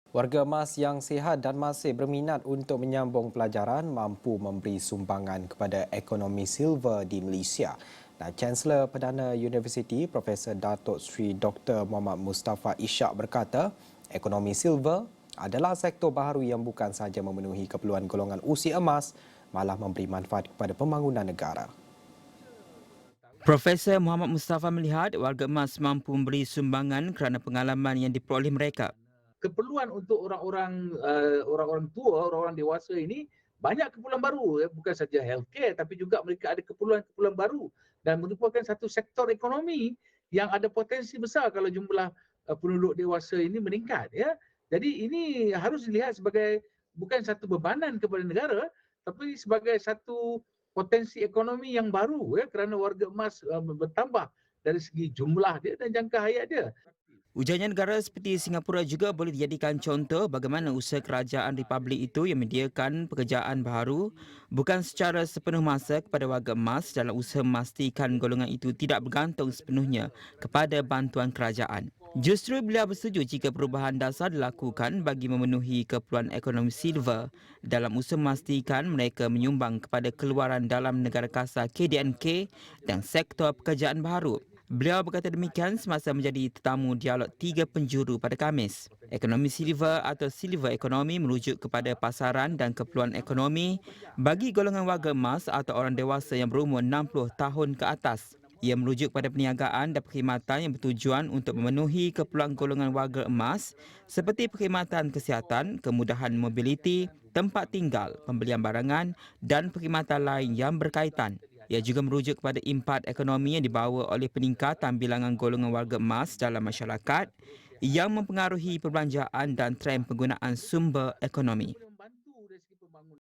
Warga emas yang sihat dan masih berminat untuk menyambung pelajaran mampu memberi sumbangan kepada ekonomi silver di Malaysia. Dan Chancellor Perdana Universiti Profesor Datuk Seri Dr. Muhammad Mustafa Ishak berkata, ekonomi silver adalah sektor baharu yang bukan sahaja memenuhi keperluan golongan usia emas, malah memberi manfaat kepada pembangunan negara. Profesor Muhammad Mustafa melihat warga emas mampu memberi sumbangan kerana pengalaman yang diperoleh mereka. Keperluan untuk orang-orang tua, orang-orang dewasa ini banyak keperluan baru, bukan saja healthcare tapi juga mereka ada keperluan-keperluan baru dan merupakan satu sektor ekonomi yang ada potensi besar kalau jumlah penduduk dewasa ini meningkat, ya. Jadi ini harus dilihat sebagai bukan satu bebanan kepada negara tapi sebagai satu potensi ekonomi yang baru, ya, kerana warga emas bertambah dari segi jumlah dia dan jangka hayat dia. Ujarnya negara seperti Singapura juga boleh dijadikan contoh bagaimana usaha kerajaan Republik itu yang menyediakan pekerjaan baharu bukan secara sepenuh masa kepada warga emas dalam usaha memastikan golongan itu tidak bergantung sepenuhnya kepada bantuan kerajaan. Justru beliau bersetuju jika perubahan dasar dilakukan bagi memenuhi keperluan ekonomi silver dalam usaha memastikan mereka menyumbang kepada keluaran dalam negara kasar KDNK dan sektor pekerjaan baharu. Beliau berkata demikian semasa menjadi tetamu dialog 3 penjuru pada Khamis. Ekonomi silver atau silver economy merujuk kepada pasaran dan keperluan ekonomi bagi golongan warga emas atau orang dewasa yang berumur 60 tahun ke atas. Ia merujuk pada perniagaan dan perkhidmatan yang bertujuan untuk memenuhi keperluan golongan warga emas seperti perkhidmatan kesihatan, kemudahan mobiliti, tempat tinggal, pembelian barangan dan perkhidmatan lain yang berkaitan. Ia juga merujuk kepada impak ekonomi yang dibawa oleh peningkatan bilangan golongan warga emas dalam masyarakat yang mempengaruhi perbelanjaan dan trend penggunaan sumber ekonomi.